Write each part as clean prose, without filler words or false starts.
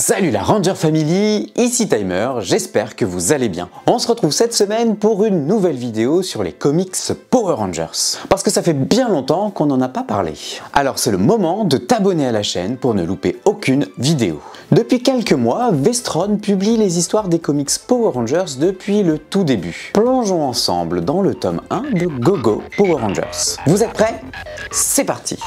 Salut la Ranger Family, ici Timer, j'espère que vous allez bien. On se retrouve cette semaine pour une nouvelle vidéo sur les comics Power Rangers. Parce que ça fait bien longtemps qu'on n'en a pas parlé. Alors c'est le moment de t'abonner à la chaîne pour ne louper aucune vidéo. Depuis quelques mois, Vestron publie les histoires des comics Power Rangers depuis le tout début. Plongeons ensemble dans le tome 1 de Go-Go Power Rangers. Vous êtes prêts? C'est parti!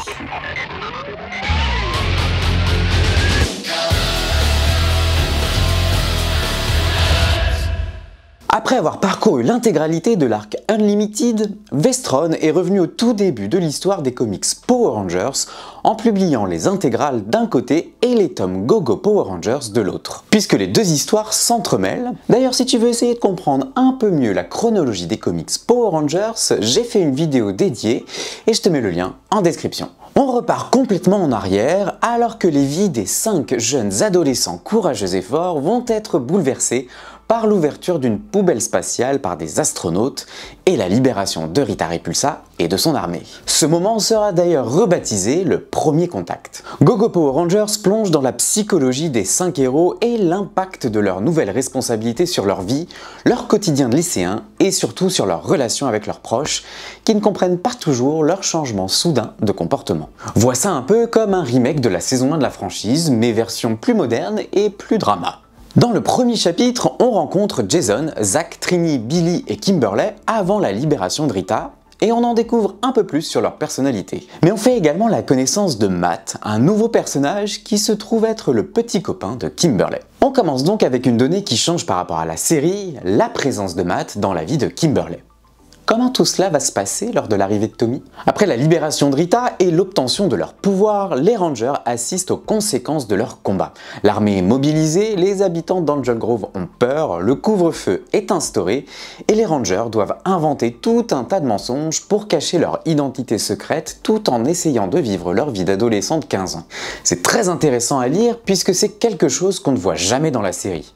Après avoir parcouru l'intégralité de l'arc Unlimited, Vestron est revenu au tout début de l'histoire des comics Power Rangers en publiant les intégrales d'un côté et les tomes Go-Go Power Rangers de l'autre, puisque les deux histoires s'entremêlent. D'ailleurs, si tu veux essayer de comprendre un peu mieux la chronologie des comics Power Rangers, j'ai fait une vidéo dédiée et je te mets le lien en description. On repart complètement en arrière alors que les vies des 5 jeunes adolescents courageux et forts vont être bouleversées par l'ouverture d'une poubelle spatiale par des astronautes et la libération de Rita Repulsa et de son armée. Ce moment sera d'ailleurs rebaptisé le premier contact. Go-Go Power Rangers plonge dans la psychologie des 5 héros et l'impact de leurs nouvelles responsabilités sur leur vie, leur quotidien de lycéens et surtout sur leurs relations avec leurs proches qui ne comprennent pas toujours leur changement soudain de comportement. Vois ça un peu comme un remake de la saison 1 de la franchise, mais version plus moderne et plus drama. Dans le premier chapitre, on rencontre Jason, Zach, Trini, Billy et Kimberly avant la libération de Rita, et on en découvre un peu plus sur leur personnalité. Mais on fait également la connaissance de Matt, un nouveau personnage qui se trouve être le petit copain de Kimberly. On commence donc avec une donnée qui change par rapport à la série, la présence de Matt dans la vie de Kimberly. Comment tout cela va se passer lors de l'arrivée de Tommy? Après la libération de Rita et l'obtention de leur pouvoir, les Rangers assistent aux conséquences de leur combat. L'armée est mobilisée, les habitants d'Angel Grove ont peur, le couvre-feu est instauré et les Rangers doivent inventer tout un tas de mensonges pour cacher leur identité secrète tout en essayant de vivre leur vie d'adolescent de 15 ans. C'est très intéressant à lire puisque c'est quelque chose qu'on ne voit jamais dans la série.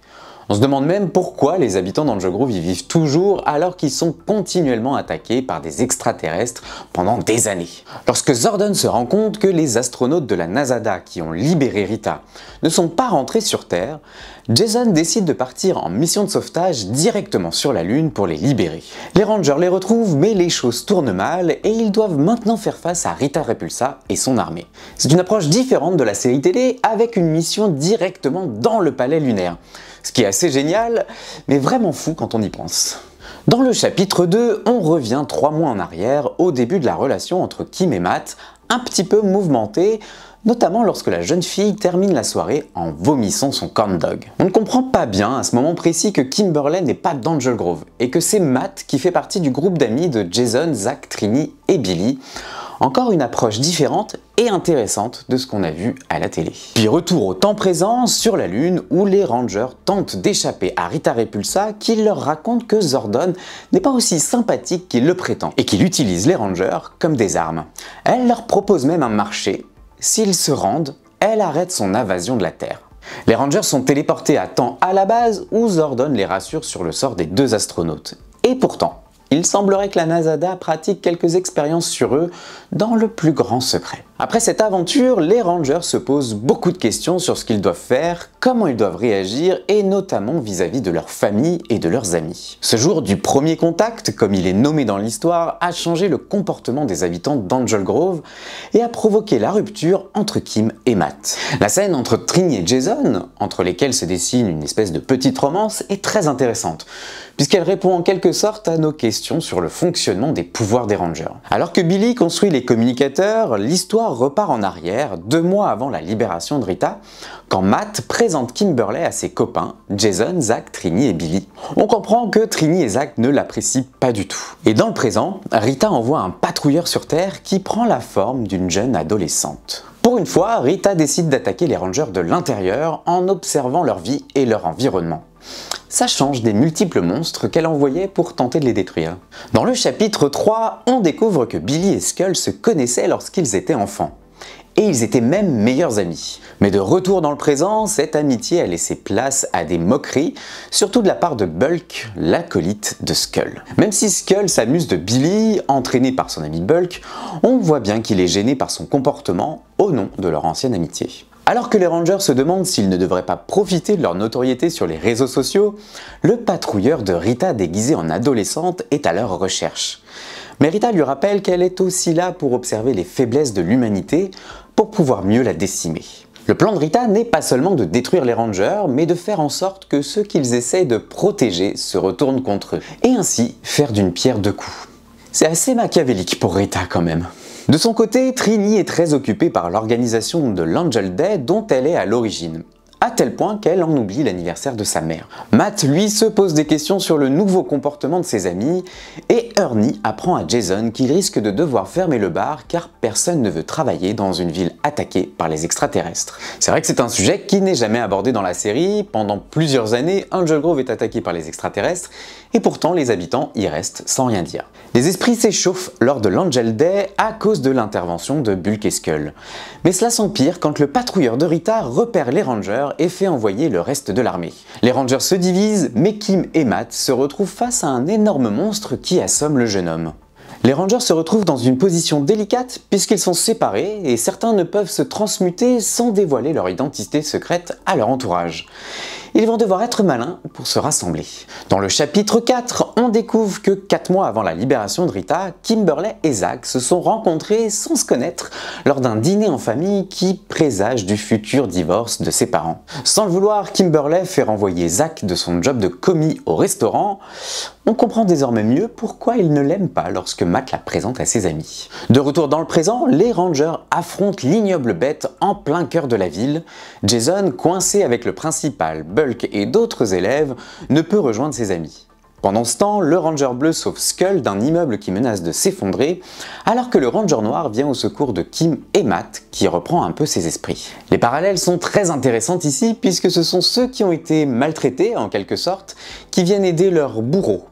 On se demande même pourquoi les habitants d'Angel Grove y vivent toujours alors qu'ils sont continuellement attaqués par des extraterrestres pendant des années. Lorsque Zordon se rend compte que les astronautes de la NASA qui ont libéré Rita ne sont pas rentrés sur Terre, Jason décide de partir en mission de sauvetage directement sur la Lune pour les libérer. Les Rangers les retrouvent mais les choses tournent mal et ils doivent maintenant faire face à Rita Repulsa et son armée. C'est une approche différente de la série télé avec une mission directement dans le palais lunaire. Ce qui est assez génial, mais vraiment fou quand on y pense. Dans le chapitre 2, on revient 3 mois en arrière, au début de la relation entre Kim et Matt, un petit peu mouvementée, notamment lorsque la jeune fille termine la soirée en vomissant son corn dog. On ne comprend pas bien à ce moment précis que Kimberly n'est pas d'Angel Grove, et que c'est Matt qui fait partie du groupe d'amis de Jason, Zach, Trini et Billy. Encore une approche différente et intéressante de ce qu'on a vu à la télé. Puis retour au temps présent sur la Lune où les Rangers tentent d'échapper à Rita Repulsa qui leur raconte que Zordon n'est pas aussi sympathique qu'il le prétend et qu'il utilise les Rangers comme des armes. Elle leur propose même un marché. S'ils se rendent, elle arrête son invasion de la Terre. Les Rangers sont téléportés à temps à la base où Zordon les rassure sur le sort des 2 astronautes. Et pourtant, il semblerait que la NASA pratique quelques expériences sur eux dans le plus grand secret. Après cette aventure, les Rangers se posent beaucoup de questions sur ce qu'ils doivent faire, comment ils doivent réagir et notamment vis-à-vis de leur famille et de leurs amis. Ce jour du premier contact, comme il est nommé dans l'histoire, a changé le comportement des habitants d'Angel Grove et a provoqué la rupture entre Kim et Matt. La scène entre Trini et Jason, entre lesquels se dessine une espèce de petite romance, est très intéressante, puisqu'elle répond en quelque sorte à nos questions sur le fonctionnement des pouvoirs des Rangers. Alors que Billy construit les communicateurs, l'histoire repart en arrière, 2 mois avant la libération de Rita, quand Matt présente Kimberly à ses copains, Jason, Zach, Trini et Billy. On comprend que Trini et Zach ne l'apprécient pas du tout. Et dans le présent, Rita envoie un patrouilleur sur Terre qui prend la forme d'une jeune adolescente. Pour une fois, Rita décide d'attaquer les Rangers de l'intérieur en observant leur vie et leur environnement. Ça change des multiples monstres qu'elle envoyait pour tenter de les détruire. Dans le chapitre 3, on découvre que Billy et Skull se connaissaient lorsqu'ils étaient enfants. Et ils étaient même meilleurs amis. Mais de retour dans le présent, cette amitié a laissé place à des moqueries, surtout de la part de Bulk, l'acolyte de Skull. Même si Skull s'amuse de Billy, entraîné par son ami Bulk, on voit bien qu'il est gêné par son comportement au nom de leur ancienne amitié. Alors que les Rangers se demandent s'ils ne devraient pas profiter de leur notoriété sur les réseaux sociaux, le patrouilleur de Rita déguisé en adolescente est à leur recherche. Mais Rita lui rappelle qu'elle est aussi là pour observer les faiblesses de l'humanité pour pouvoir mieux la décimer. Le plan de Rita n'est pas seulement de détruire les Rangers, mais de faire en sorte que ceux qu'ils essayent de protéger se retournent contre eux, et ainsi faire d'une pierre deux coups. C'est assez machiavélique pour Rita quand même. De son côté, Trini est très occupée par l'organisation de l'Angel Day dont elle est à l'origine, à tel point qu'elle en oublie l'anniversaire de sa mère. Matt, lui, se pose des questions sur le nouveau comportement de ses amis, et Ernie apprend à Jason qu'il risque de devoir fermer le bar car personne ne veut travailler dans une ville attaquée par les extraterrestres. C'est vrai que c'est un sujet qui n'est jamais abordé dans la série. Pendant plusieurs années, Angel Grove est attaqué par les extraterrestres, et pourtant les habitants y restent sans rien dire. Les esprits s'échauffent lors de l'Angel Day à cause de l'intervention de Bulk et Skull. Mais cela s'empire quand le patrouilleur de Rita repère les Rangers et fait envoyer le reste de l'armée. Les Rangers se divisent, mais Kim et Matt se retrouvent face à un énorme monstre qui assomme le jeune homme. Les Rangers se retrouvent dans une position délicate puisqu'ils sont séparés et certains ne peuvent se transmuter sans dévoiler leur identité secrète à leur entourage. Ils vont devoir être malins pour se rassembler. Dans le chapitre 4, on découvre que 4 mois avant la libération de Rita, Kimberly et Zach se sont rencontrés sans se connaître lors d'un dîner en famille qui présage du futur divorce de ses parents. Sans le vouloir, Kimberly fait renvoyer Zach de son job de commis au restaurant. On comprend désormais mieux pourquoi il ne l'aime pas lorsque Matt la présente à ses amis. De retour dans le présent, les Rangers affrontent l'ignoble bête en plein cœur de la ville. Jason, coincé avec le principal, Bulk et d'autres élèves, ne peut rejoindre ses amis. Pendant ce temps, le Ranger bleu sauve Skull d'un immeuble qui menace de s'effondrer, alors que le Ranger noir vient au secours de Kim et Matt, qui reprend un peu ses esprits. Les parallèles sont très intéressants ici, puisque ce sont ceux qui ont été maltraités, en quelque sorte, qui viennent aider leurs bourreaux.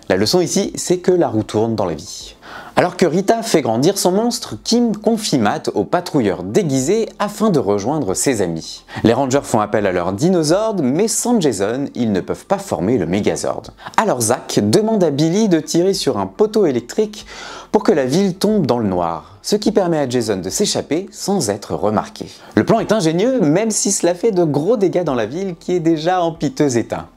La leçon ici, c'est que la roue tourne dans la vie. Alors que Rita fait grandir son monstre, Kim confie Matt au patrouilleur déguisé afin de rejoindre ses amis. Les Rangers font appel à leur Dinozord, mais sans Jason, ils ne peuvent pas former le Megazord. Alors Zach demande à Billy de tirer sur un poteau électrique pour que la ville tombe dans le noir, ce qui permet à Jason de s'échapper sans être remarqué. Le plan est ingénieux, même si cela fait de gros dégâts dans la ville qui est déjà en piteux état.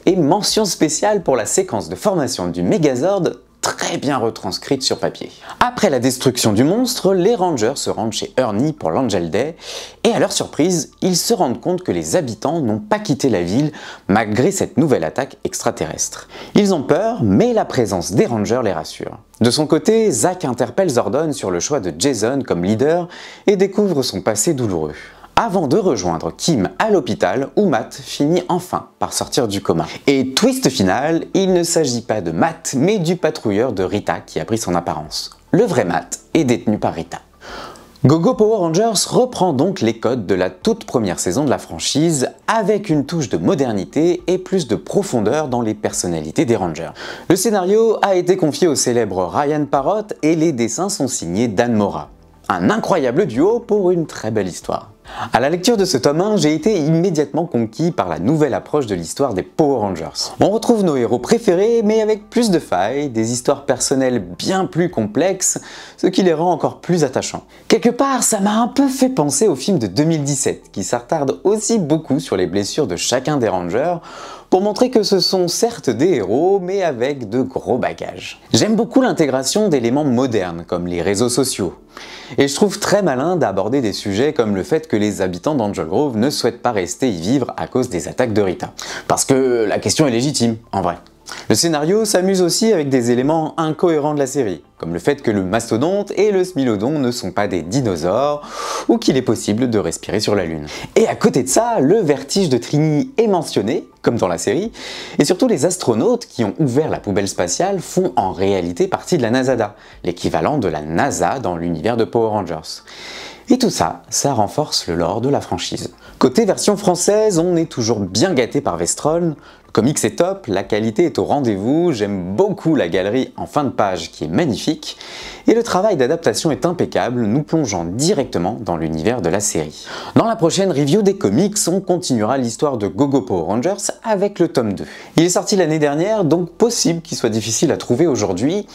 Et mention spéciale pour la séquence de formation du Megazord, très bien retranscrite sur papier. Après la destruction du monstre, les Rangers se rendent chez Ernie pour l'Angel Day, et à leur surprise, ils se rendent compte que les habitants n'ont pas quitté la ville malgré cette nouvelle attaque extraterrestre. Ils ont peur, mais la présence des Rangers les rassure. De son côté, Zach interpelle Zordon sur le choix de Jason comme leader et découvre son passé douloureux. Avant de rejoindre Kim à l'hôpital où Matt finit enfin par sortir du coma. Et twist final, il ne s'agit pas de Matt mais du patrouilleur de Rita qui a pris son apparence. Le vrai Matt est détenu par Rita. GoGo Power Rangers reprend donc les codes de la toute première saison de la franchise avec une touche de modernité et plus de profondeur dans les personnalités des Rangers. Le scénario a été confié au célèbre Ryan Parrott et les dessins sont signés Dan Mora. Un incroyable duo pour une très belle histoire. À la lecture de ce tome 1, j'ai été immédiatement conquis par la nouvelle approche de l'histoire des Power Rangers. On retrouve nos héros préférés, mais avec plus de failles, des histoires personnelles bien plus complexes, ce qui les rend encore plus attachants. Quelque part, ça m'a un peu fait penser au film de 2017, qui s'attarde aussi beaucoup sur les blessures de chacun des Rangers, pour montrer que ce sont certes des héros, mais avec de gros bagages. J'aime beaucoup l'intégration d'éléments modernes, comme les réseaux sociaux. Et je trouve très malin d'aborder des sujets comme le fait que les habitants d'Angel Grove ne souhaitent pas rester y vivre à cause des attaques de Rita. Parce que la question est légitime, en vrai. Le scénario s'amuse aussi avec des éléments incohérents de la série, comme le fait que le mastodonte et le smilodon ne sont pas des dinosaures, ou qu'il est possible de respirer sur la Lune. Et à côté de ça, le vertige de Trini est mentionné, comme dans la série, et surtout les astronautes qui ont ouvert la poubelle spatiale font en réalité partie de la NASADA, l'équivalent de la NASA dans l'univers de Power Rangers. Et tout ça, ça renforce le lore de la franchise. Côté version française, on est toujours bien gâté par Vestron. Le comics est top, la qualité est au rendez-vous, j'aime beaucoup la galerie en fin de page qui est magnifique, et le travail d'adaptation est impeccable, nous plongeant directement dans l'univers de la série. Dans la prochaine review des comics, on continuera l'histoire de GoGo Power Rangers avec le tome 2. Il est sorti l'année dernière, donc possible qu'il soit difficile à trouver aujourd'hui,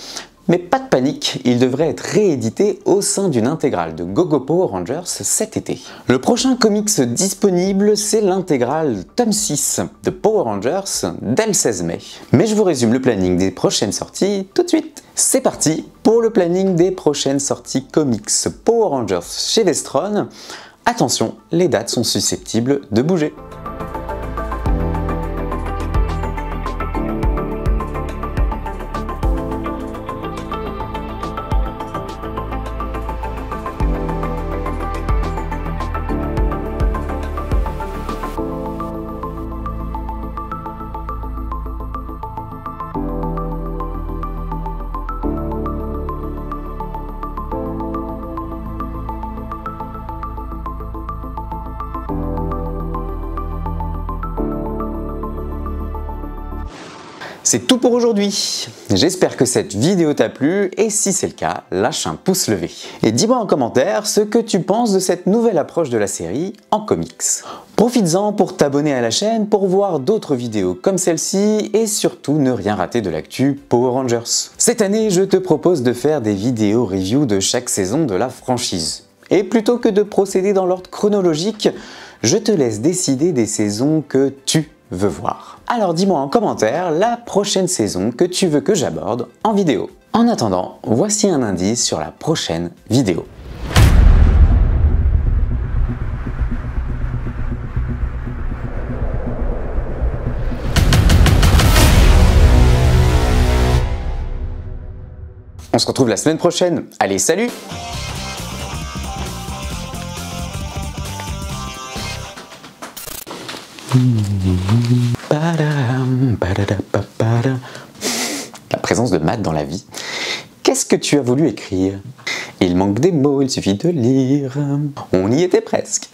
Mais pas de panique, il devrait être réédité au sein d'une intégrale de GoGo Power Rangers cet été. Le prochain comics disponible, c'est l'intégrale tome 6 de Power Rangers dès le 16 mai. Mais je vous résume le planning des prochaines sorties tout de suite. C'est parti pour le planning des prochaines sorties comics Power Rangers chez Vestron. Attention, les dates sont susceptibles de bouger. C'est tout pour aujourd'hui. J'espère que cette vidéo t'a plu et si c'est le cas, lâche un pouce levé. Et dis-moi en commentaire ce que tu penses de cette nouvelle approche de la série en comics. Profites-en pour t'abonner à la chaîne pour voir d'autres vidéos comme celle-ci et surtout ne rien rater de l'actu Power Rangers. Cette année, je te propose de faire des vidéos review de chaque saison de la franchise. Et plutôt que de procéder dans l'ordre chronologique, je te laisse décider des saisons que tu veux voir. Alors dis-moi en commentaire la prochaine saison que tu veux que j'aborde en vidéo. En attendant, voici un indice sur la prochaine vidéo. On se retrouve la semaine prochaine. Allez, salut! La présence de Matt dans la vie. Qu'est-ce que tu as voulu écrire? Il manque des mots, il suffit de lire. On y était presque.